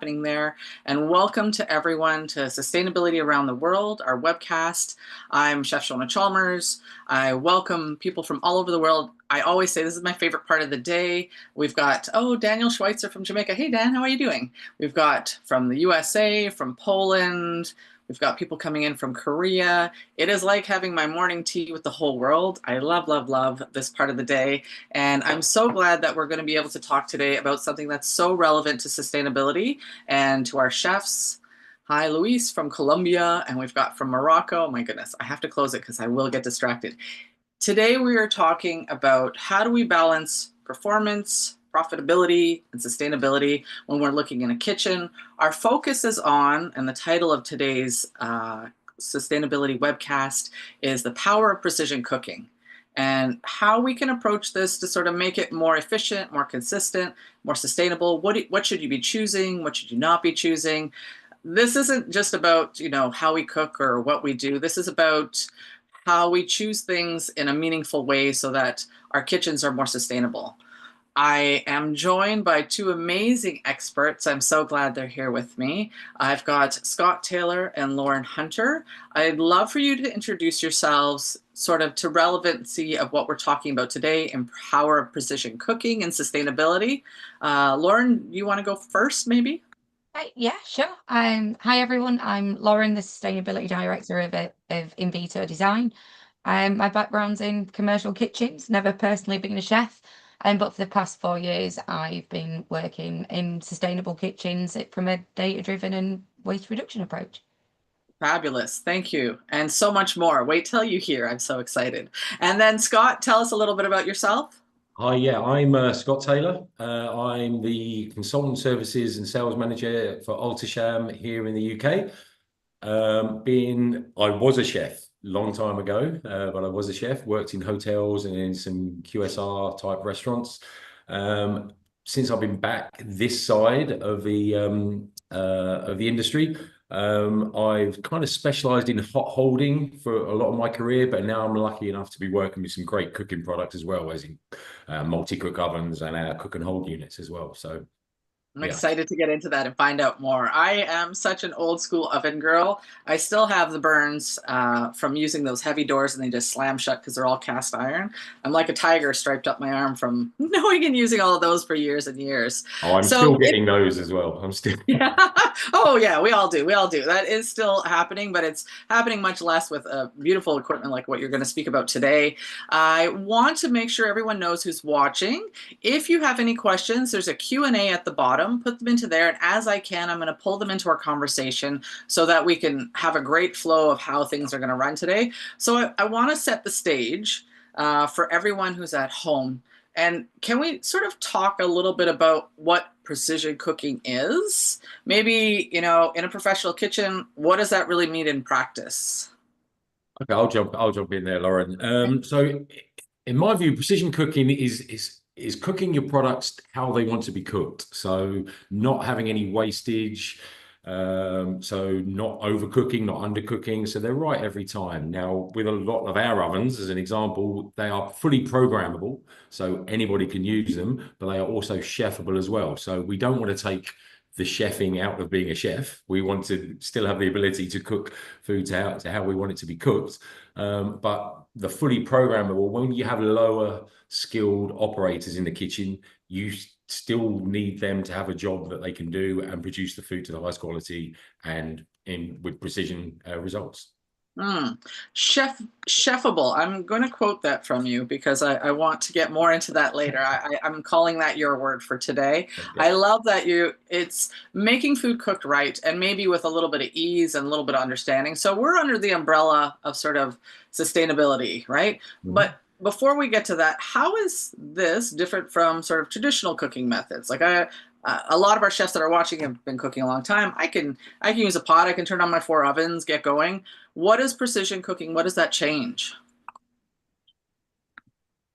happening there. And welcome to everyone to Sustainability Around the World, our webcast. I'm Chef Shona Chalmers. I welcome people from all over the world. I always say this is my favorite part of the day. We've got, Daniel Schweitzer from Jamaica. Hey, Dan, how are you doing? We've got from the USA, from Poland. We've got people coming in from Korea. It is like having my morning tea with the whole world. I love, love, love this part of the day. And I'm so glad that we're going to be able to talk today about something that's so relevant to sustainability and to our chefs. Hi, Luis from Colombia, and we've got from Morocco. Oh my goodness, I have to close it because I will get distracted. Today we are talking about how do we balance performance, profitability, and sustainability when we're looking in a kitchen. Our focus is on, and the title of today's sustainability webcast is The Power of Precision Cooking, and how we can approach this to sort of make it more efficient, more consistent, more sustainable. What should you be choosing? What should you not be choosing? This isn't just about, how we cook or what we do. This is about how we choose things in a meaningful way so that our kitchens are more sustainable. I am joined by two amazing experts. I'm so glad they're here with me. I've got Scott Taylor and Lauren Hunter. I'd love for you to introduce yourselves sort of to relevancy of what we're talking about today and power of precision cooking and sustainability. Lauren, you want to go first, maybe? Yeah, sure. Hi everyone. I'm Lauren, the Sustainability Director of Invito Design. My background's in commercial kitchens, never personally been a chef, but for the past 4 years, I've been working in sustainable kitchens from a data-driven and waste reduction approach. Fabulous. Thank you. And so much more. Wait till you hear. I'm so excited. And then Scott, tell us a little bit about yourself. Hi, yeah, I'm Scott Taylor. I'm the consultant services and sales manager for Alto-Shaam here in the UK. I was a chef long time ago, but I was a chef, worked in hotels and in some QSR type restaurants. Since I've been back this side of the industry, I've kind of specialized in hot holding for a lot of my career, but now I'm lucky enough to be working with some great cooking products as well, as in multi-cook ovens and cook and hold units as well. So I'm excited to get into that and find out more. I am such an old school oven girl. I still have the burns from using those heavy doors and they just slam shut because they're all cast iron. I'm like a tiger striped up my arm from knowing and using all of those for years and years. Oh, I'm still getting those as well. I'm still. Yeah. Oh, yeah, we all do. We all do. That is still happening, but it's happening much less with beautiful equipment like what you're going to speak about today. I want to make sure everyone knows who's watching. If you have any questions, there's a Q&A at the bottom. Put them into there, and as I can, I'm going to pull them into our conversation so that we can have a great flow of how things are going to run today. So I want to set the stage for everyone who's at home. And can we sort of talk a little bit about what precision cooking is? Maybe, in a professional kitchen, what does that really mean in practice? Okay, I'll jump in there, Lauren. So in my view, precision cooking is cooking your products how they want to be cooked. So not having any wastage, so not overcooking, not undercooking. So they're right every time. Now, with a lot of our ovens, as an example, they are fully programmable, so anybody can use them, but they are also chefable as well. So we don't want to take the chefing out of being a chef. We want to still have the ability to cook food to how we want it to be cooked. But the fully programmable, when you have lower skilled operators in the kitchen, you still need them to have a job that they can do and produce the food to the highest quality and with precision results. Chefable. I'm going to quote that from you because I want to get more into that later. I'm calling that your word for today. Okay. I love that it's making food cooked right and maybe with a little bit of ease and a little bit of understanding. So we're under the umbrella of sort of sustainability, right? Mm-hmm. But before we get to that, how is this different from sort of traditional cooking methods? Like a lot of our chefs that are watching have been cooking a long time. I can use a pot. I can turn on my 4 ovens, get going. What is precision cooking? What does that change?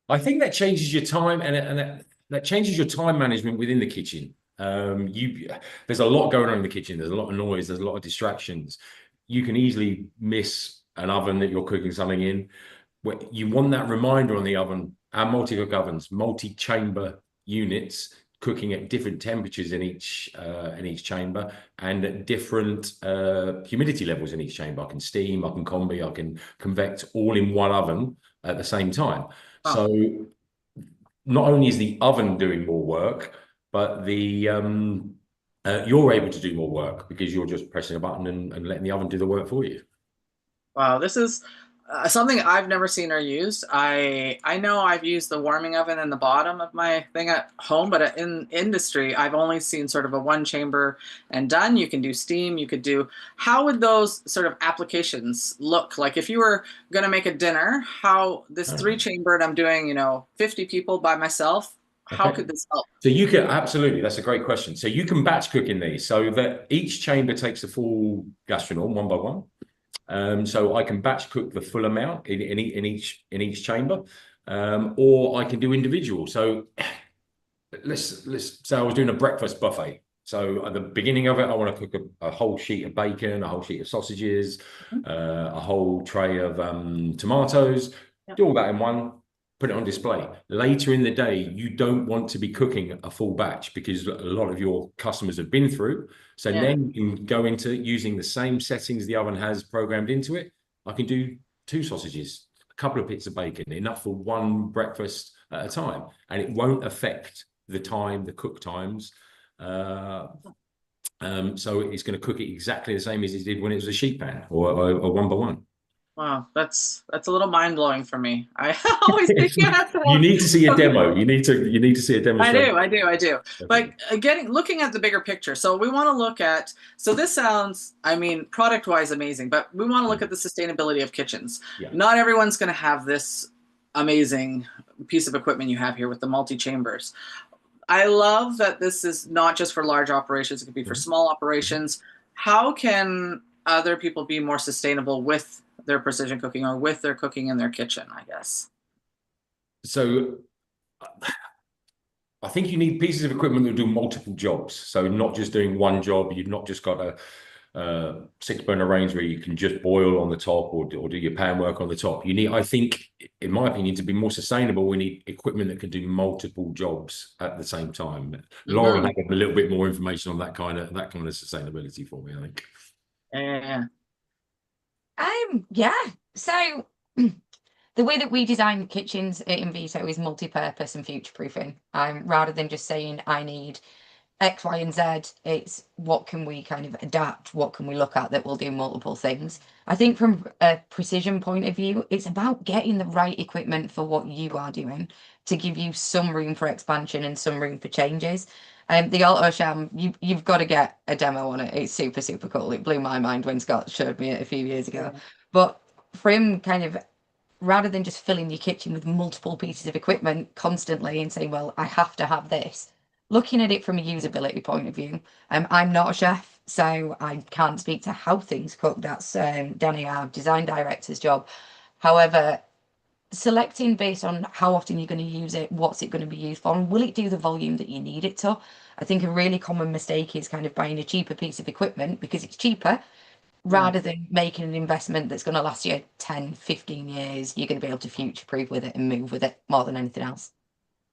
I think that changes your time and that changes your time management within the kitchen. There's a lot going on in the kitchen. There's a lot of noise. There's a lot of distractions. You can easily miss an oven that you're cooking something in. You want that reminder on the oven. Our multi-cook ovens, multi-chamber units cooking at different temperatures in each chamber and at different humidity levels in each chamber. I can steam, I can combi, I can convect all in one oven at the same time. Wow. So not only is the oven doing more work, but you're able to do more work because you're just pressing a button and letting the oven do the work for you. Wow, this is something I've never seen or used. I know I've used the warming oven in the bottom of my thing at home, but in industry, I've only seen sort of a one chamber and done. You can do steam, you could do, how would those sort of applications look? Like if you were going to make a dinner, how this three chambered, I'm doing, 50 people by myself. How Okay. could this help? So you can absolutely, that's a great question. So you can batch cook in these so that each chamber takes a full gastronome one by one. So I can batch cook the full amount in each chamber, or I can do individual. So let's say I was doing a breakfast buffet. So at the beginning of it, I want to cook a whole sheet of bacon, a whole sheet of sausages, a whole tray of tomatoes. Yep. Do all that in one, put it on display. Later in the day, you don't want to be cooking a full batch because a lot of your customers have been through. So Yeah. then you can go into using the same settings the oven has programmed into it. I can do 2 sausages, a couple of bits of bacon, enough for one breakfast at a time. And it won't affect the cook times. So it's going to cook it exactly the same as it did when it was a sheet pan or one by one. Wow, that's a little mind blowing for me. I always think you have to You have need to see a something. demo. You need to see a demonstration. I do. But looking at the bigger picture. So we want to look at, so this sounds, I mean, product wise amazing, but we want to look at the sustainability of kitchens. Yeah. Not everyone's going to have this amazing piece of equipment you have here with the multi-chambers. I love that this is not just for large operations, it could be for small operations. How can other people be more sustainable with their precision cooking or with their cooking in their kitchen, I guess? So I think you need pieces of equipment that do multiple jobs. So not just doing one job. You've not just got a 6-burner range where you can just boil on the top or do your pan work on the top. You need, I think, in my opinion, to be more sustainable, we need equipment that can do multiple jobs at the same time. Laura will have a little bit more information on that kind of sustainability for me, I think. Yeah. So the way that we design kitchens at Invito is multi-purpose and future-proofing. Rather than just saying I need X, Y, and Z, it's what can we kind of adapt, what can we look at that will do multiple things. I think from a precision point of view, it's about getting the right equipment for what you are doing to give you some room for expansion and some room for changes. The Alto-Shaam, you've got to get a demo on it. It's super, super cool. It blew my mind when Scott showed me it a few years ago. But from kind of, rather than just filling your kitchen with multiple pieces of equipment constantly and saying, well, I have to have this, looking at it from a usability point of view. I'm not a chef, so I can't speak to how things cook. That's Danny, our design director's job. However, selecting based on how often you're going to use it, what's it going to be used for, and will it do the volume that you need it to? I think a really common mistake is kind of buying a cheaper piece of equipment because it's cheaper, rather than making an investment that's going to last you 10, 15 years. You're going to be able to future-proof with it and move with it more than anything else.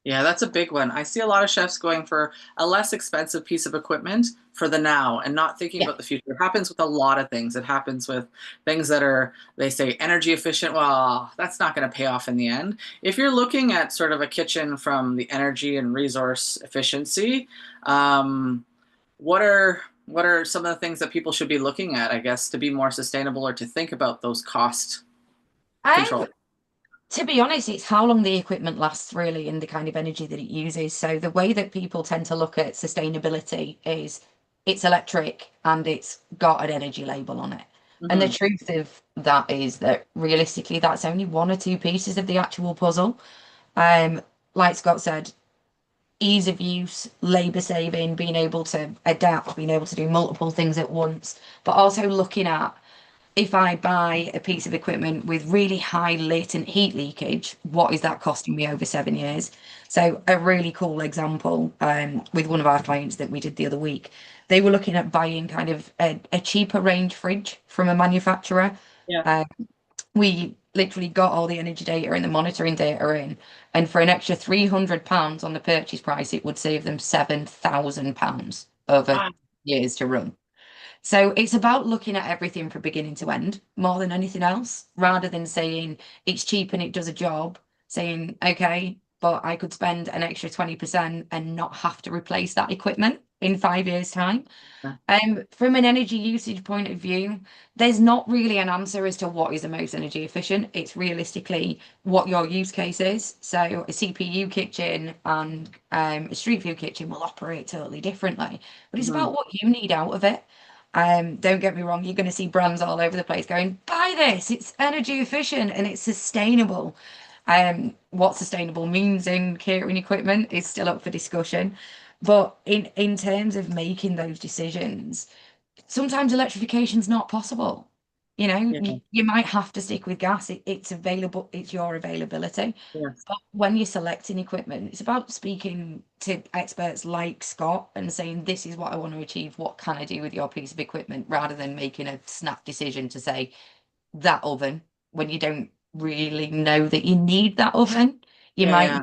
Yeah, that's a big one. I see a lot of chefs going for a less expensive piece of equipment for the now and not thinking about the future. It happens with a lot of things. It happens with things that are, they say, energy efficient. Well, that's not going to pay off in the end. If you're looking at sort of a kitchen from the energy and resource efficiency, what are some of the things that people should be looking at, I guess, to be more sustainable or to think about those cost control? To be honest, it's how long the equipment lasts, really, and the kind of energy that it uses. So the way that people tend to look at sustainability is it's electric and it's got an energy label on it. And the truth of that is that realistically, that's only 1 or 2 pieces of the actual puzzle. Like Scott said, ease of use, labor saving, being able to adapt, being able to do multiple things at once, but also looking at, if I buy a piece of equipment with really high latent heat leakage, what is that costing me over 7 years? So a really cool example with one of our clients that we did the other week, they were looking at buying kind of a cheaper range fridge from a manufacturer. we literally got all the energy data and the monitoring data in, and for an extra £300 on the purchase price, it would save them £7,000 over Wow. years to run. So it's about looking at everything from beginning to end more than anything else, rather than saying it's cheap and it does a job, saying, okay, but I could spend an extra 20% and not have to replace that equipment in 5 years' time. From an energy usage point of view, there's not really an answer as to what is the most energy efficient. It's realistically what your use case is. So a CPU kitchen and a street view kitchen will operate totally differently, but it's Mhm. about what you need out of it. Don't get me wrong, you're going to see brands all over the place going, buy this, it's energy efficient and it's sustainable. What sustainable means in catering equipment is still up for discussion. But in terms of making those decisions, sometimes electrification's not possible. You know, Yeah. you might have to stick with gas. It's available, it's your availability. Yes. But when you're selecting equipment, it's about speaking to experts like Scott and saying, this is what I want to achieve. What can I do with your piece of equipment? Rather than making a snap decision to say that oven when you don't really know that you need that oven. You Yeah. might Yeah.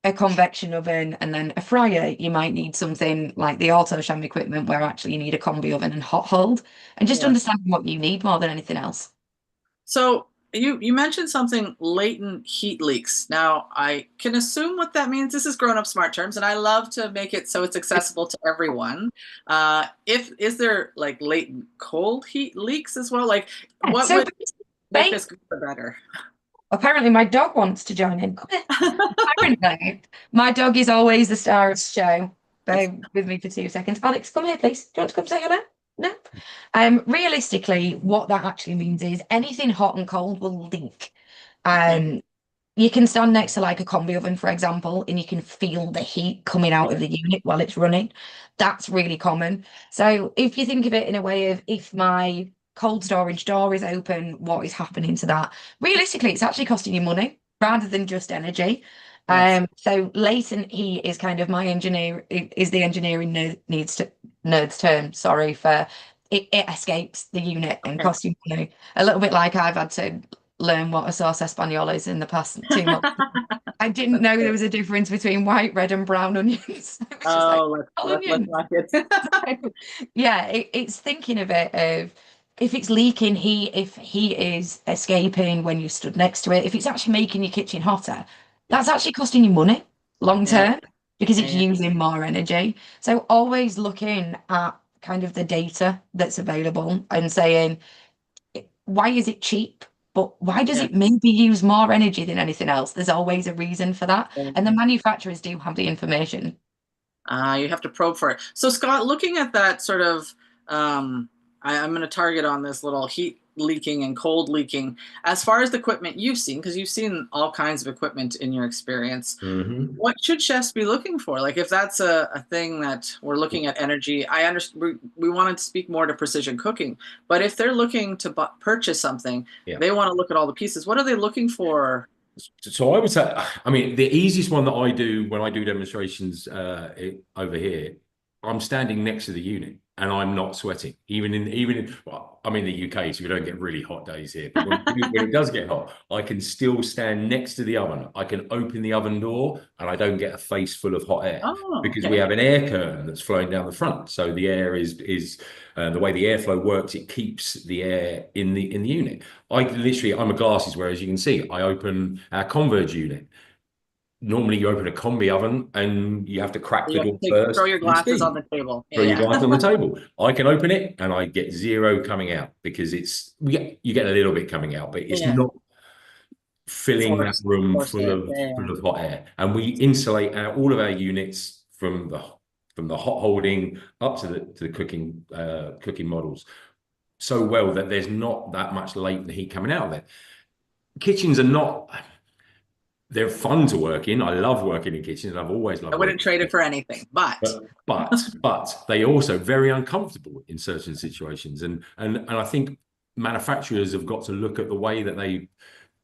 a convection oven and then a fryer, you might need something like the Alto-Shaam equipment where actually you need a combi oven and hot hold, and just Yes. understanding what you need more than anything else. So you mentioned something, latent heat leaks. Now I can assume what that means. This is grown-up smart terms, and I love to make it so it's accessible to everyone. If is there like latent cold heat leaks as well? Like what So would make ba- this go better? apparently my dog wants to join in. Apparently, my dog is always the star of the show. It's Bear with me for 2 seconds. Alex, come here, please. Do you want to come say hello? No. Realistically, what that actually means is anything hot and cold will leak. okay. Um, you can stand next to like a combi oven, for example, and you can feel the heat coming out Yeah. of the unit while it's running. That's really common. So if you think of it in a way of if my cold storage door is open, what is happening to that? Realistically, it's actually costing you money rather than just energy. Yes. So latent heat is kind of my engineer is the engineering needs to nerd's term, sorry, for it escapes the unit and Okay. costs you money. A little bit like I've had to learn what a sauce espagnole is in the past 2 months. I didn't That's know there good. was a difference between white, red, and brown onions. It was just like Oh, let's onions. not get. Yeah, it's thinking of it of if it's leaking heat, if heat is escaping when you stood next to it, if it's actually making your kitchen hotter, Yeah. that's actually costing you money long Yeah. term because it's Yeah. using more energy. So always looking at kind of the data that's available and saying, why is it cheap? But why does Yeah. it maybe use more energy than anything else? There's always a reason for that. And the Yeah. manufacturers do have the information. You have to probe for it. So, Scott, looking at that sort of, I'm going to target on this little heat leaking and cold leaking. As far as the equipment you've seen, because you've seen all kinds of equipment in your experience, Hmm. what should chefs be looking for? Like, if that's a thing that we're looking at energy, I understand we wanted to speak more to precision cooking, but if they're looking to purchase something, Yeah. they want to look at all the pieces. What are they looking for? So I would say, I mean, the easiest one that I do when I do demonstrations over here, I'm standing next to the unit and I'm not sweating. Well, I'm in the UK, so we don't get really hot days here. But when it does get hot, I can still stand next to the oven. I can open the oven door and I don't get a face full of hot air Oh, because we okay. have an air curtain that's flowing down the front. So the air is the way the airflow works. It keeps the air in the unit. I'm a glasses, whereas you can see, I open our Converge unit. Normally, you open a combi oven and you have to crack the You have door to throw first your for the glasses on steam. the table. Throw your Yeah, glass yeah. on the table. I can open it and I get zero coming out because you get a little bit coming out, but it's Yeah. not filling that room Force it. Yeah, full of hot air. And we insulate all of our units from the hot holding up to the cooking models so well that there's not that much latent heat coming out of there. Kitchens are not, they're fun to work in. I love working in kitchens. I've always I loved wouldn't working trade in it for kitchens. anything. But But they are also very uncomfortable in certain situations. And I think manufacturers have got to look at the way that they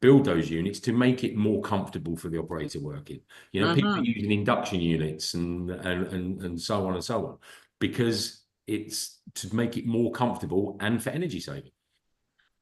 build those units to make it more comfortable for the operator working. You know, people are mhm, using induction units and so on and so on because it's to make it more comfortable and for energy saving.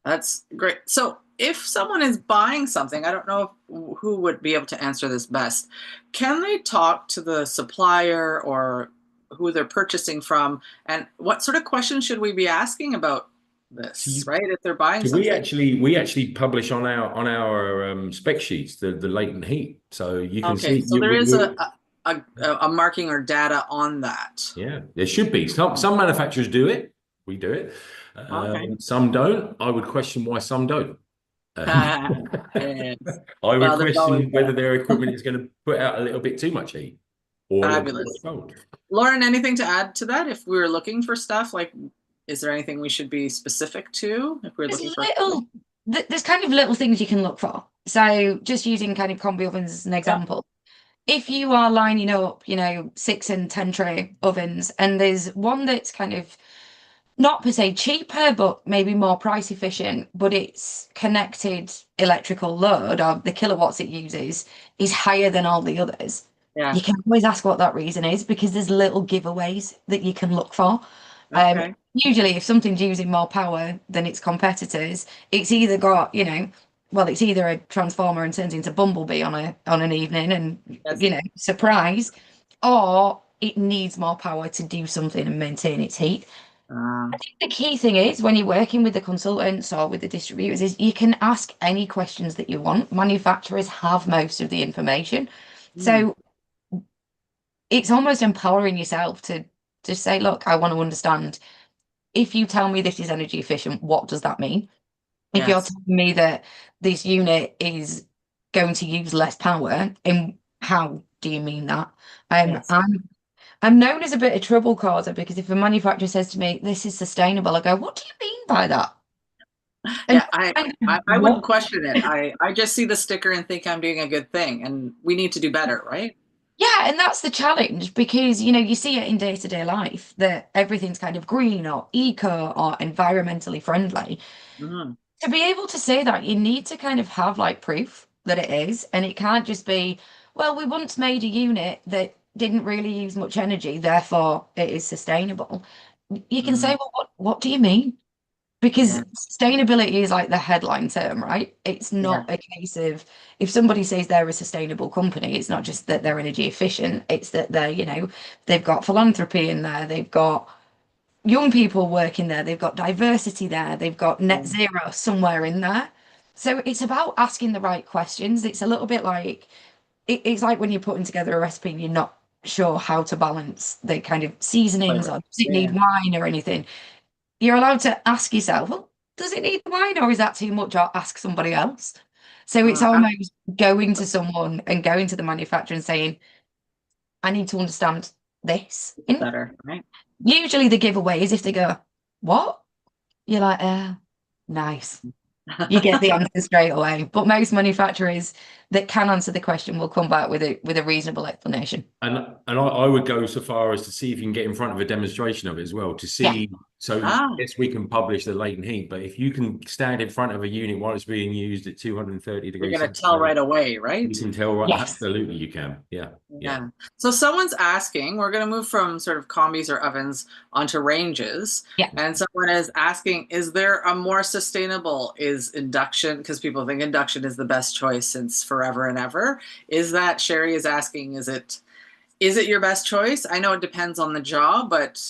that's great. So if someone is buying something, I don't know who would be able to answer this best. Can they talk to the supplier or who they're purchasing from? And what sort of questions should we be asking about So this, you, right? If they're buying so we something. actually we actually publish on our spec sheets the latent heat, so you can Okay, see so there is a marking or data on that. yeah, there should be. Some manufacturers do it. We do it. Okay. Some don't. I would question why some don't. Yes. I would Well, there's always question whether that. their equipment is going to put out a little bit too much heat or a little bit too Fabulous. much cold. Lauren, anything to add to that? If we were looking for stuff, like, is there anything we should be specific to if we're There's looking for? little, there's kind of little things you can look for. So just using kind of combi ovens as an Yeah. example. If you are lining up, 6 and 10 tray ovens, and there's one that's kind of not per se cheaper, but maybe more price efficient, but its connected electrical load or the kilowatts it uses is higher than all the others. Yeah. You can always ask what that reason is because there's little giveaways that you can look for. Okay. Usually, if something's using more power than its competitors, it's either got, well, it's either a transformer and turns into Bumblebee on an evening and, Yes. surprise, or it needs more power to do something and maintain its heat. I think the key thing is when you're working with the consultants or with the distributors is you can ask any questions that you want. Manufacturers have most of the information. Mm, So it's almost empowering yourself to just say, look, I want to understand if you tell me this is energy efficient, what does that mean? If you're yes. telling me that this unit is going to use less power, and how do you mean that? Yes. I'm known as a bit of trouble causer because if a manufacturer says to me, this is sustainable, I go, what do you mean by that? And Yeah. I, kind of I I wouldn't what question it. I just see the sticker and think I'm doing a good thing, and we need to do better, right? Yeah, and that's the challenge because you see it in day-to-day life that everything's kind of green or eco or environmentally friendly. Mhm. To be able to say that, you need to kind of have like proof that it is, and it can't just be, well, we once made a unit that didn't really use much energy, therefore it is sustainable. You can say, Mm, well, what do you mean? Because yeah. sustainability is like the headline term, right? It's Yeah. not a case of if somebody says they're a sustainable company, it's not just that they're energy efficient, it's that they've got philanthropy in there, they've got young people working there, they've got diversity there, they've got net Yeah. zero somewhere in there. So it's about asking the right questions. It's a little bit like it's like when you're putting together a recipe and you're not sure how to balance the kind of seasonings Flavor. or does it Yeah. need wine or anything. You're allowed to ask yourself, well, does it need wine or is that too much? Or ask somebody else. So it's I almost going to someone and going to the manufacturer and saying, I need to understand this. And better, right? usually the giveaway is if they go, what? You're like, nice. You get the answer straight away. But most manufacturers that can answer the question will come back with a reasonable explanation. And I would go so far as to see if you can get in front of a demonstration of it as well to Yeah. see. So Ah, yes, we can publish the latent heat, but if you can stand in front of a unit while it's being used at 230 you're degrees gonna tell centigrade, right away, you right? can tell right. Yes. Absolutely, you can. Yeah, yeah, Yeah. So someone's asking, we're going to move from sort of combis or ovens onto ranges. Yeah. And someone is asking, is there a more sustainable, is induction, because people think induction is the best choice since forever and ever. Is that, Sherry is asking, is it your best choice? I know it depends on the job, but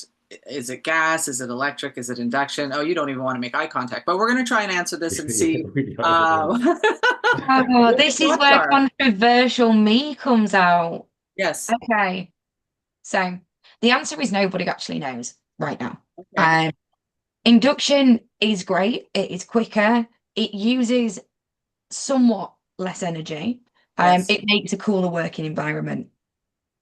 is it gas? Is it electric? Is it induction? Oh, you don't even want to make eye contact, but we're going to try and answer this and yeah. see We are, uh, Oh, what your this is thoughts where are. controversial me comes out. Yes. Okay. So the answer is nobody actually knows right now. Okay. Um, induction is great. It is quicker. It uses somewhat less energy. Yes. It makes a cooler working environment.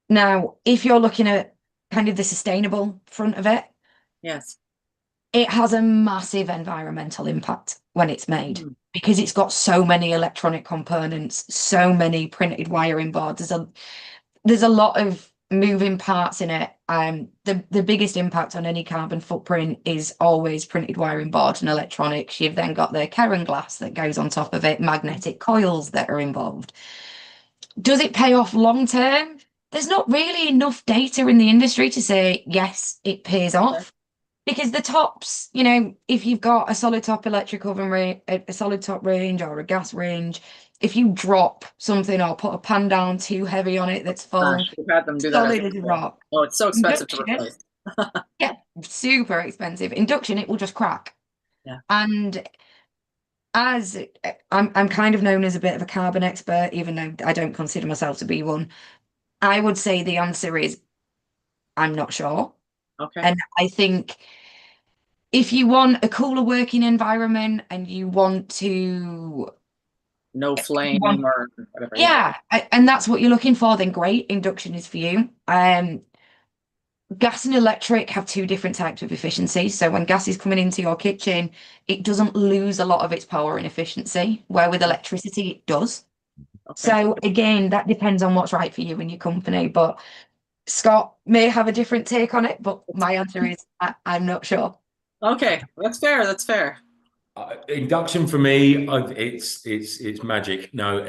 Now, if you're looking at kind of the sustainable front of it, Yes. it has a massive environmental impact when it's made Mm, because it's got so many electronic components, so many printed wiring boards. There's a lot of moving parts in it. The biggest impact on any carbon footprint is always printed wiring board and electronics. You've then got the Karen glass that goes on top of it, magnetic coils that are involved. Does it pay off long term? There's not really enough data in the industry to say yes, it pays okay. off. Because the tops, if you've got a solid top electric oven range, a solid top range or a gas range, if you drop something or put a pan down too heavy on it that's full, Gosh, we've had them do that at solid the as a store. rock. Oh, it's so expensive to Induction, replace. yeah, super expensive. Induction, it will just crack. Yeah. And as I'm kind of known as a bit of a carbon expert, even though I don't consider myself to be one, I would say the answer is I'm not sure. Okay. And I think if you want a cooler working environment and you want to, No you flame want, or whatever. Yeah. yeah, and that's what you're looking for, then great, induction is for you. Gas and electric have two different types of efficiency. So when gas is coming into your kitchen, it doesn't lose a lot of its power and efficiency, where with electricity it does. Okay. So again, that depends on what's right for you and your company. But Scott may have a different take on it, but my answer is I'm not sure. Okay. That's fair. That's fair. Induction for me, it's magic. No,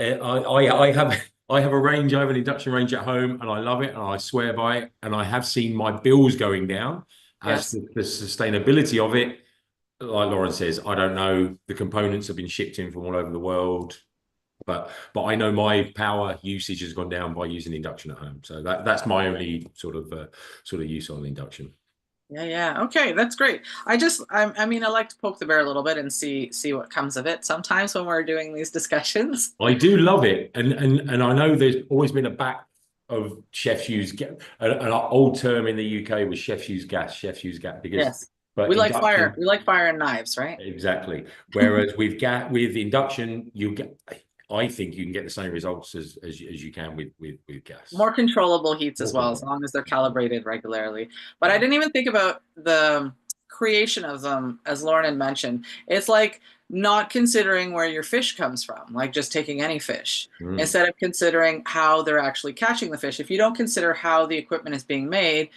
I have a range. I have an induction range at home, and I love it, and I swear by it. And I have seen my bills going down as Yes. the sustainability of it. Like Lauren says, I don't know. The components have been shipped in from all over the world, but I know my power usage has gone down by using induction at home. So that's my only sort of use on induction. Yeah, yeah. Okay, that's great. I mean, I like to poke the bear a little bit and see what comes of it sometimes when we're doing these discussions. I do love it, and I know there's always been a back of chefs use an old term in the UK was chefs use gas because Yes. but induction We like fire and knives, right? exactly. Whereas with induction, you get I think you can get the same results as you can with gas. More controllable heats as More well, as control. long as they're calibrated regularly. But I Yeah. didn't even think about the creation of them, as Lauren had mentioned. It's like not considering where your fish comes from, like just taking any fish, Mm. instead of considering how they're actually catching the fish. If you don't consider how the equipment is being made,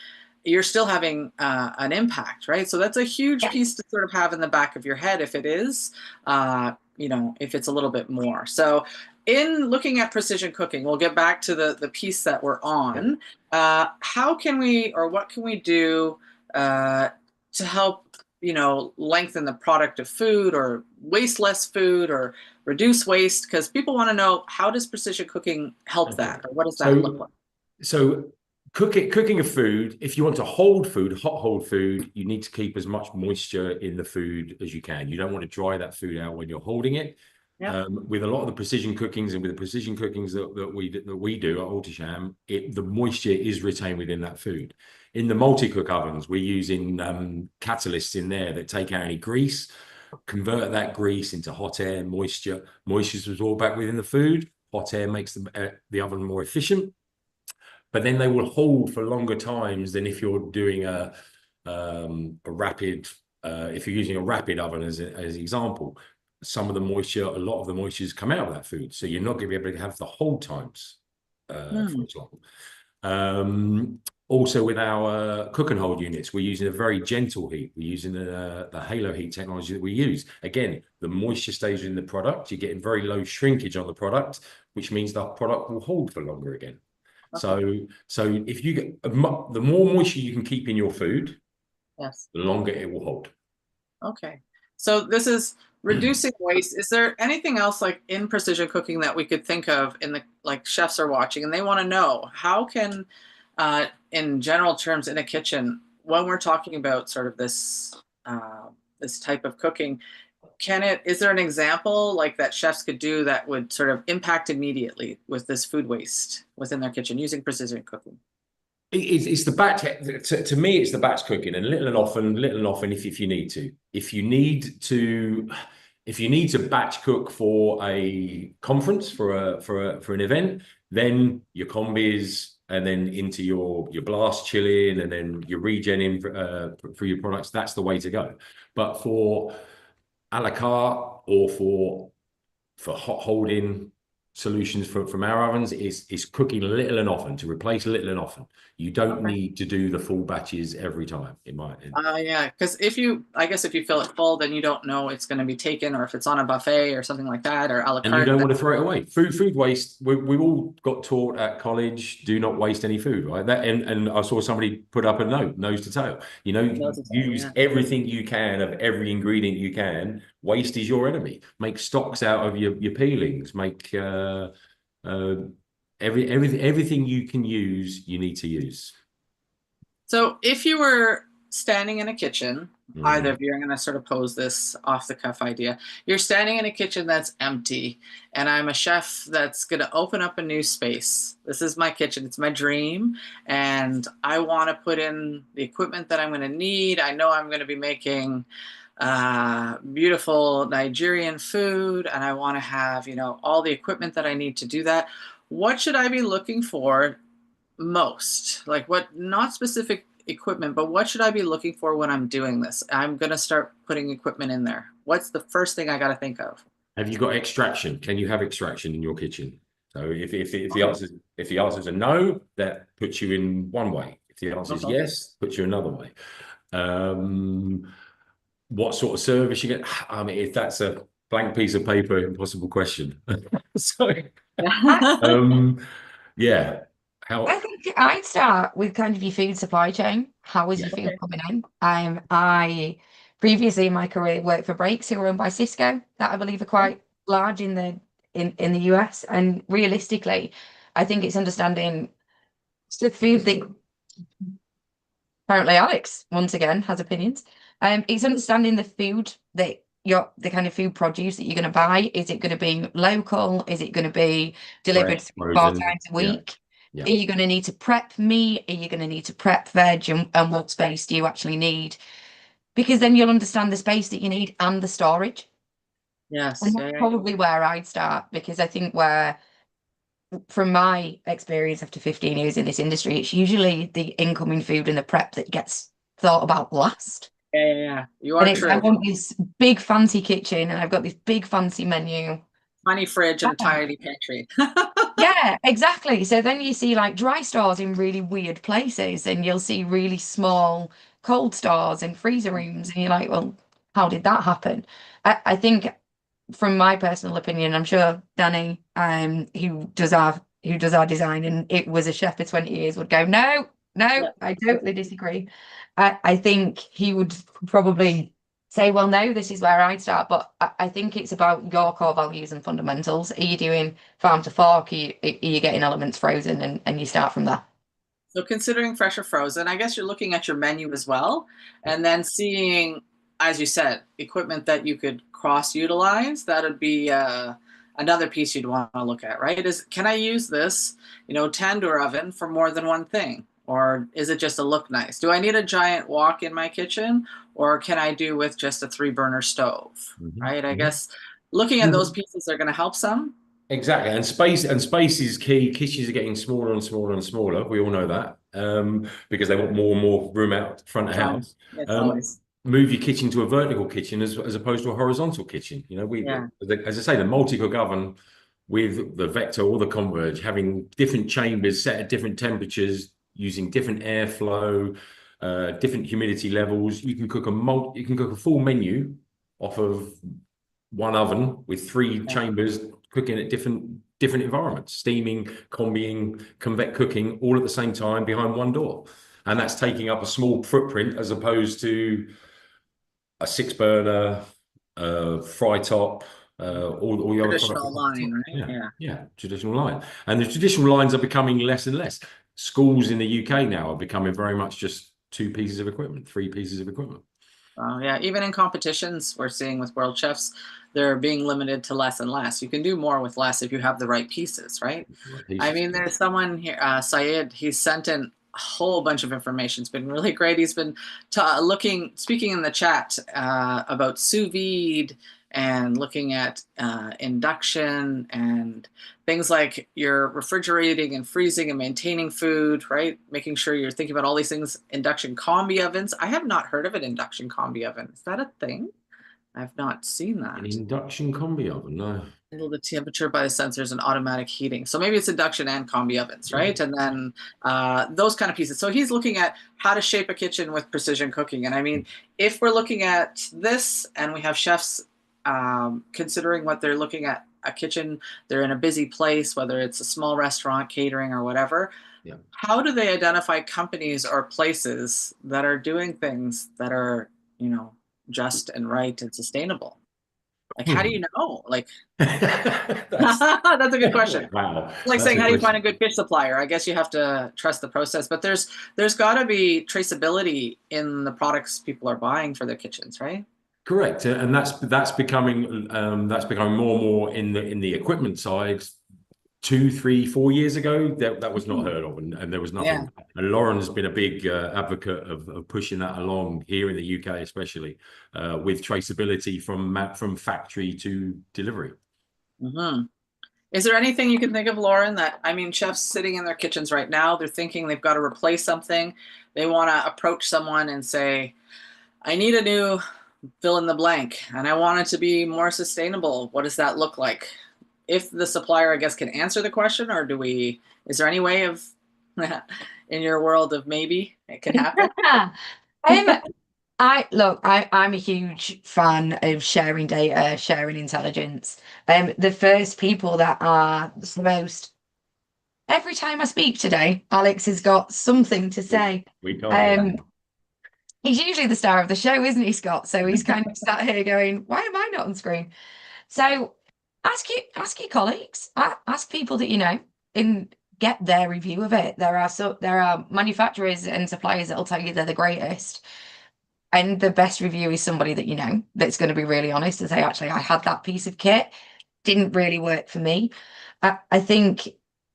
you're still having an impact, right? So that's a huge piece to sort of have in the back of your head if it is, if it's a little bit more. So in looking at precision cooking, we'll get back to the piece that we're Yeah. on. How can we, or what can we do to help, lengthen the product of food or waste less food or reduce waste? Because people want to know, how does precision cooking help Okay. that, or what does that look So like? So cooking a food, if you want to hot hold food, you need to keep as much moisture in the food as you can. You don't want to dry that food out when you're holding it. Yep. With a lot of the precision cookings and with the precision cookings that we do at Alto-Shaam, the moisture is retained within that food. In the multi-cook ovens, we're using catalysts in there that take out any grease, convert that grease into hot air, moisture. Moisture is absorbed back within the food. Hot air makes the oven more efficient, but then they will hold for longer times than if you're doing a rapid, if you're using a rapid oven as an example. Some of the moisture, a lot of the moisture come out of that food, so you're not going to be able to have the hold times for as long. Also, with our cook and hold units, we're using a very gentle heat. We're using the halo heat technology that we use. Again, the moisture stays in the product. You're getting very low shrinkage on the product, which means the product will hold for longer again. Okay. So if you get the more moisture you can keep in your food, Yes. the longer it will hold. Okay. So this is reducing waste. Is there anything else like in precision cooking that we could think of in the, like chefs are watching and they want to know how can, in general terms in a kitchen, when we're talking about sort of this type of cooking, is there an example like that chefs could do that would sort of impact immediately with this food waste within their kitchen using precision cooking? It's the batch. To me, it's the batch cooking, and little and often if you need to. If you need to batch cook for a conference, for an event, then your combis and then into your blast chilling and then your regening for your products. That's the way to go. But for a la carte or for hot holding, solutions from our ovens is cooking little and often, to replace little and often. You don't Okay. need to do the full batches every time, in my opinion. Yeah, because I guess if you fill it full, then you don't know it's going to be taken, or if it's on a buffet or something like that, or a la And you carte. don't want to throw it away. Food waste. We all got taught at college, do not waste any food, right? And I saw somebody put up a note, nose to tail. Use Yeah. everything you can of every ingredient you can. Waste is your enemy. Make stocks out of your peelings. Make uh, everything you can use, you need to use. So if you were standing in a kitchen, either Mhm. of you are going to sort of pose this off the cuff idea. You're standing in a kitchen that's empty, and I'm a chef that's going to open up a new space. This is my kitchen, it's my dream, and I want to put in the equipment that I'm going to need. I know I'm going to be making beautiful Nigerian food, and I want to have, all the equipment that I need to do that. What should I be looking for most? Like, what, not specific equipment, but what should I be looking for when I'm doing this? I'm going to start putting equipment in there. What's the first thing I got to think of? Have you got extraction? Can you have extraction in your kitchen? So if the answer is a no, that puts you in one way. If the answer is Okay. yes, puts you another way. Um, what sort of service you get? I mean, if that's a blank piece of paper, impossible question. So, Yeah. um, yeah. I How? think I'd start with kind of your food supply chain. How is Yeah. your food Okay. coming in? I previously in my career worked for Brakes, who were owned by Cisco, that I believe are quite large in the US. And realistically, I think it's understanding the food that apparently Alex once again has opinions. It's understanding the food that the kind of food produce that you're going to buy. Is it going to be local? Is it going to be delivered Fresh, 3 or 4 frozen. times a Yeah. week? Yeah. Are you going to need to prep meat? Are you going to need to prep veg? And what space do you actually need? Because then you'll understand the space that you need and the storage. Yes. And Yeah, that's yeah, probably where I'd start, because I think from my experience after 15 years in this industry, it's usually the incoming food and the prep that gets thought about last. yeah, yeah, yeah. You And are it's, I true. want this big fancy kitchen and I've got this big fancy menu. Tiny fridge and a Yeah, tiny pantry. yeah, exactly. So then you see like dry stores in really weird places, and you'll see really small cold stores and freezer rooms, and you're like, well, how did that happen? I think from my personal opinion, I'm sure Danny, who does our design, and it was a chef for 20 years, would go, no, no, Yeah. I totally disagree. I think he would probably say, well, no, this is where I'd start. But I think it's about your core values and fundamentals. Are you doing farm to fork? Are you getting elements frozen, and you start from there? So considering fresh or frozen, I guess you're looking at your menu as well, Yeah. and then seeing, as you said, equipment that you could cross utilize. That would be another piece you'd want to look at, right? Is, can I use this, tandoor oven for more than one thing? Or is it just a look nice? Do I need a giant wok in my kitchen, or can I do with just a 3 burner stove, Mhm. right? I Mhm. guess looking at those Mhm. pieces are going to help some. Exactly, and space is key. Kitchens are getting smaller and smaller and smaller. We all know that, because they want more and more room out front of Time. house. It's Um, always, Move your kitchen to a vertical kitchen as opposed to a horizontal kitchen. yeah. As I say, the multi-cook oven with the Vector or the Converge, having different chambers set at different temperatures, using different airflow, different humidity levels. You can cook a full menu off of one oven with three Yeah. chambers cooking at different environments, steaming, combiing, convect cooking, all at the same time behind one door. And that's taking up a small footprint as opposed to a 6 burner, fry top, all the other products. Traditional line, right? Yeah, Yeah. yeah, traditional line. And the traditional lines are becoming less and less. Schools in the UK now are becoming very much just two pieces of equipment, three pieces of equipment. Yeah, even in competitions, we're seeing with world chefs, they're being limited to less and less. You can do more with less if you have the right pieces, right? Right I pieces. mean, there's someone here, Syed, he's sent in a whole bunch of information. It's been really great. He's been speaking in the chat about sous vide and looking at induction and things like you're refrigerating and freezing and maintaining food, right? Making sure you're thinking about all these things. Induction combi ovens. I have not heard of an induction combi oven. Is that a thing? I've not seen An that. induction combi oven, no. handle the temperature by the sensors and automatic heating. So maybe it's induction and combi ovens, right? And then those kind of pieces. So he's looking at how to shape a kitchen with precision cooking. And I mean, if we're looking at this and we have chefs considering what they're looking at a kitchen, they're in a busy place, whether it's a small restaurant, catering, or whatever. Yeah. How do they identify companies or places that are doing things that are, you know, just and right and sustainable? Like, how do you know? Like, That's that's a good question. wow. Like That's saying, a how do you find a question. good fish supplier? I guess you have to trust the process, but there's got to be traceability in the products people are buying for their kitchens, right? Correct, and that's becoming more and more in the equipment side. 2, 3, 4 years ago, that was not Mhm. heard of, and there was Yeah. nothing. And Lauren has been a big advocate of pushing that along here in the UK, especially with traceability from factory to delivery. Hmm. Is there anything you can think of, Lauren, that, I mean, chefs sitting in their kitchens right now, they're thinking they've got to replace something. They want to approach someone and say, I need a new fill in the blank and I want it to be more sustainable. What does that look like? If the supplier, I guess, can answer the question, or is there any way of, in your world of maybe it can happen? Um, I'm a huge fan of sharing data, sharing intelligence. The first people that are the most, every time I speak today, Alex has got something to say. We can't wait. Um, he's usually the star of the show, isn't he, Scott? So he's kind of sat here going, why am I not on screen? So ask your colleagues, ask people that you know, and get their review of it. There are manufacturers and suppliers that'll tell you they're the greatest. And the best review is somebody that you know that's going to be really honest and say, actually, I had that piece of kit, didn't really work for me. I think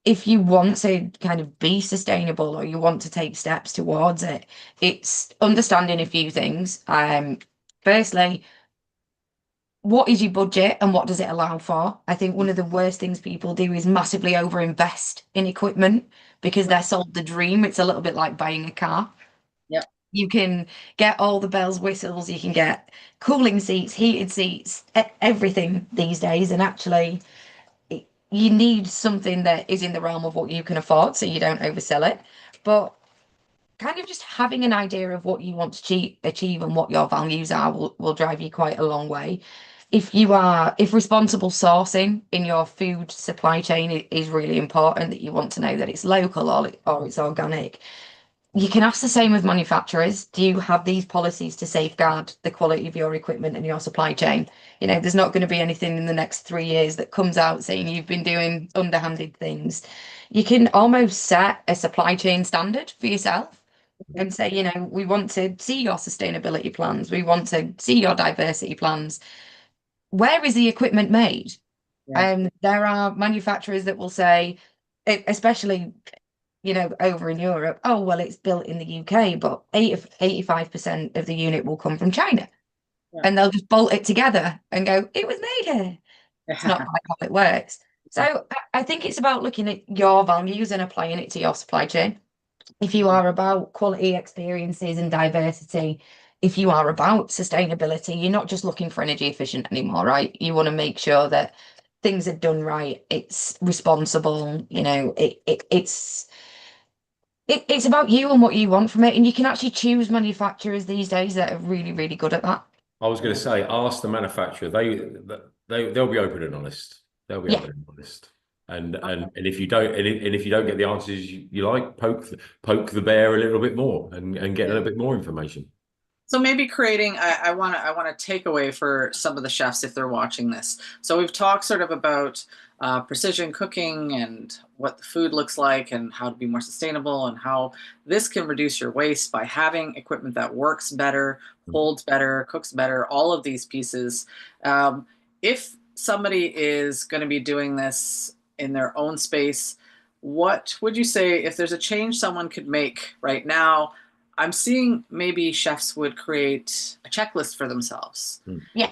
if you want to kind of be sustainable or you want to take steps towards it, it's understanding a few things. Firstly, what is your budget and what does it allow for? I think one of the worst things people do is massively overinvest in equipment because they're sold the dream. It's a little bit like buying a car. Yeah. You can get all the bells, whistles, you can get cooling seats, heated seats, everything these days. And actually, you need something that is in the realm of what you can afford so you don't oversell it. But kind of just having an idea of what you want to achieve and what your values are will drive you quite a long way. If responsible sourcing in your food supply chain is really important, that you want to know that it's local or it's organic, you can ask the same with manufacturers. Do you have these policies to safeguard the quality of your equipment and your supply chain? You know, there's not going to be anything in the next 3 years that comes out saying you've been doing underhanded things. You can almost set a supply chain standard for yourself and say, you know, we want to see your sustainability plans. We want to see your diversity plans. Where is the equipment made? Yeah. There are manufacturers that will say, especially over in Europe, oh, well, it's built in the UK, but 85% of the unit will come from China. Yeah. And they'll just bolt it together and go, it was made here. It's not quite how it works. So I think it's about looking at your values and applying it to your supply chain. If you are about quality experiences and diversity, if you are about sustainability, you're not just looking for energy efficient anymore, right? You want to make sure that things are done right, it's responsible, it's about you and what you want from it. And you can actually choose manufacturers these days that are really, really good at that. I was going to say, ask the manufacturer. They'll be open and honest. They'll be Yeah. open and honest. And if you don't if you don't get the answers you like, poke the bear a little bit more and get a little bit more information. So maybe creating, I want to take away for some of the chefs if they're watching this. So we've talked sort of about precision cooking and what the food looks like and how to be more sustainable and how this can reduce your waste by having equipment that works better, holds better, cooks better, all of these pieces. If somebody is going to be doing this in their own space, what would you say if there's a change someone could make right now? I'm seeing maybe chefs would create a checklist for themselves. Yeah.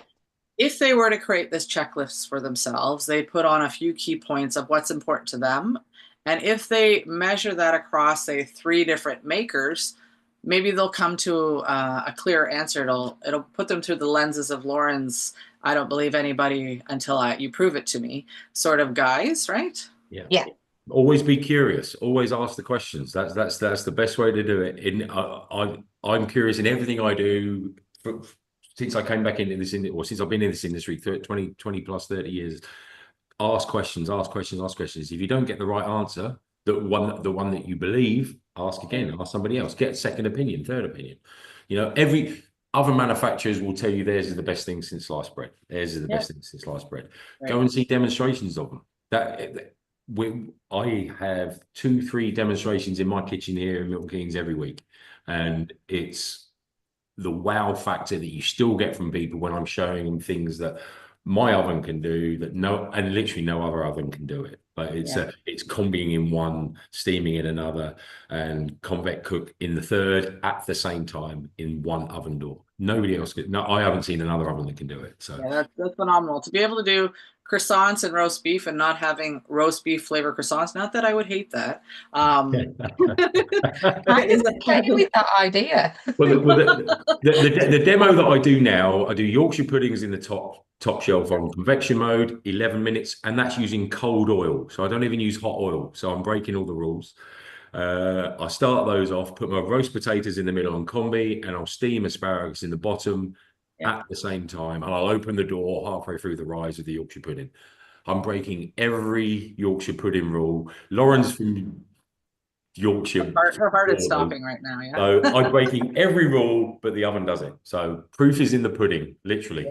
If they were to create this checklist for themselves, they put on a few key points of what's important to them. And if they measure that across, say, 3 different makers, maybe they'll come to a clearer answer. It'll put them through the lenses of Lauren's "I don't believe anybody until you prove it to me" sort of guys, right? Yeah. Yeah. Always be curious. Always ask the questions. That's the best way to do it. I'm curious in everything I do. Since I came back into this, or since I've been in this industry, 20 plus 30 years, ask questions, ask questions, ask questions. If you don't get the right answer, the one that you believe, ask again, ask somebody else, get a second opinion, third opinion. Every other manufacturers will tell you theirs is the best thing since sliced bread. Theirs is the Yeah. best thing since sliced bread. Go Right. and see demonstrations of them. I have 2, 3 demonstrations in my kitchen here in Milton Keynes every week, and it's the wow factor that you still get from people when I'm showing them things that my oven can do that and literally no other oven can do it. But Yeah. it's combining in one, steaming in another, and convect cook in the third at the same time in one oven door. Nobody else could. No, I haven't seen another oven that can do it. So Yeah, that's phenomenal to be able to do croissants and roast beef and not having roast beef flavor croissants. Not that I would hate that. Kind of Is a okay fabulous. with that idea. the demo that I do now, I do Yorkshire puddings in the top shelf on convection mode, 11 minutes, and that's using cold oil. So I don't even use hot oil. So I'm breaking all the rules. I start those off, put my roast potatoes in the middle on combi, and I'll steam asparagus in the bottom Yeah. at the same time. And I'll open the door halfway through the rise of the Yorkshire pudding. I'm breaking every Yorkshire pudding rule. Lauren's from Yorkshire. Her heart is stopping right now. Yeah. So I'm breaking every rule, but the oven does it. So proof is in the pudding, literally.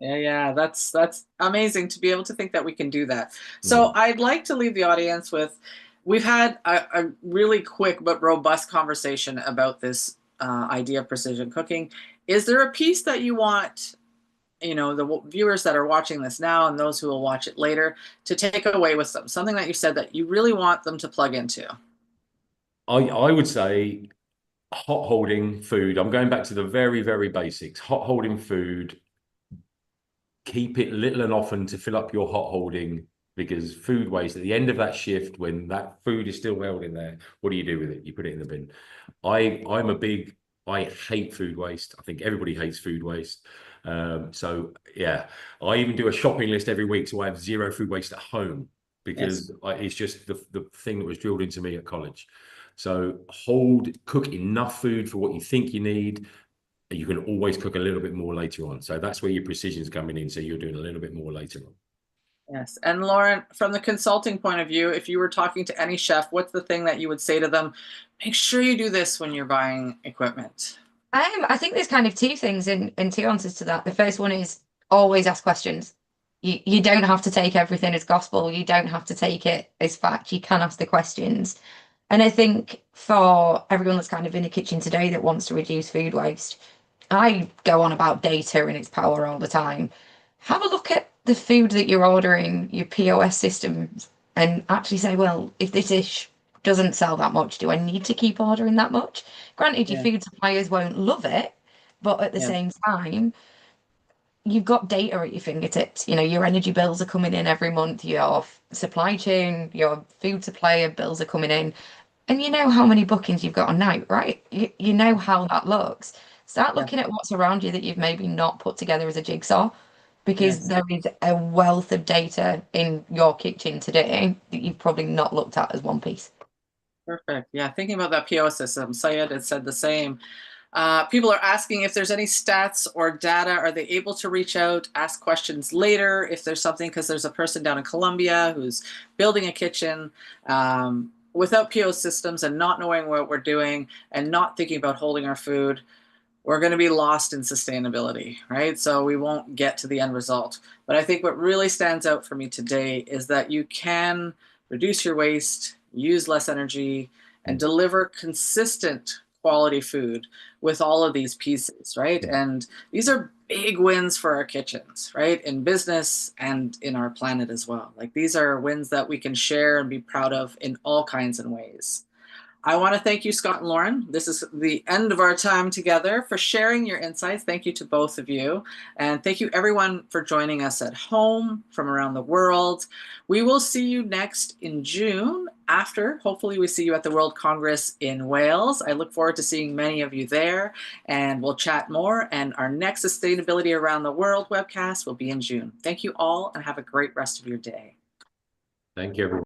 Yeah. Yeah, that's amazing to be able to think that we can do that. So Mm. I'd like to leave the audience with, we've had a really quick but robust conversation about this idea of precision cooking. Is there a piece that you want, the viewers that are watching this now and those who will watch it later, to take away with them? Something that you said that you really want them to plug into? I would say hot holding food. I'm going back to the very, very basics. Hot holding food, keep it little and often to fill up your hot holding, because food waste at the end of that shift, when that food is still held in there, what do you do with it? You put it in the bin. I hate food waste. I think everybody hates food waste. So yeah, I even do a shopping list every week so I have zero food waste at home, because it's just the thing that was drilled into me at college. So cook enough food for what you think you need. You can always cook a little bit more later on. So that's where your precision is coming in. So you're doing a little bit more later on. Yes. And Lauren, from the consulting point of view, if you were talking to any chef, what's the thing that you would say to them? Make sure you do this when you're buying equipment. I think there's kind of two things and two answers to that. The first one is always ask questions. You don't have to take everything as gospel. You don't have to take it as fact. You can ask the questions. And I think for everyone that's kind of in the kitchen today that wants to reduce food waste, I go on about data and its power all the time. Have a look at the food that you're ordering, your POS systems, and actually say, well, if this dish doesn't sell that much, do I need to keep ordering that much? Granted, your Yeah. food suppliers won't love it, but at the Yeah. same time, you've got data at your fingertips. Your energy bills are coming in every month, your supply chain, your food supplier bills are coming in, and you know how many bookings you've got a night, right? You know how that looks. Start Yeah. looking at what's around you that you've maybe not put together as a jigsaw, because Yes. there is a wealth of data in your kitchen today that you've probably not looked at as one piece. Perfect. Yeah. Thinking about that PO system, Syed had said the same. People are asking if there's any stats or data. Are they able to reach out, ask questions later if there's something? Because there's a person down in Colombia who's building a kitchen without PO systems and not knowing what we're doing and not thinking about holding our food. We're going to be lost in sustainability, right? So we won't get to the end result. But I think what really stands out for me today is that you can reduce your waste, use less energy, and deliver consistent quality food with all of these pieces, right? And these are big wins for our kitchens, right? In business and in our planet as well. Like, these are wins that we can share and be proud of in all kinds of ways. I want to thank you, Scott and Lauren. This is the end of our time together, for sharing your insights. Thank you to both of you. And thank you, everyone, for joining us at home from around the world. We will see you next in June after, hopefully we see you at the World Congress in Wales. I look forward to seeing many of you there, and we'll chat more. And our next Sustainability Around the World webcast will be in June. Thank you all, and have a great rest of your day. Thank you, everyone.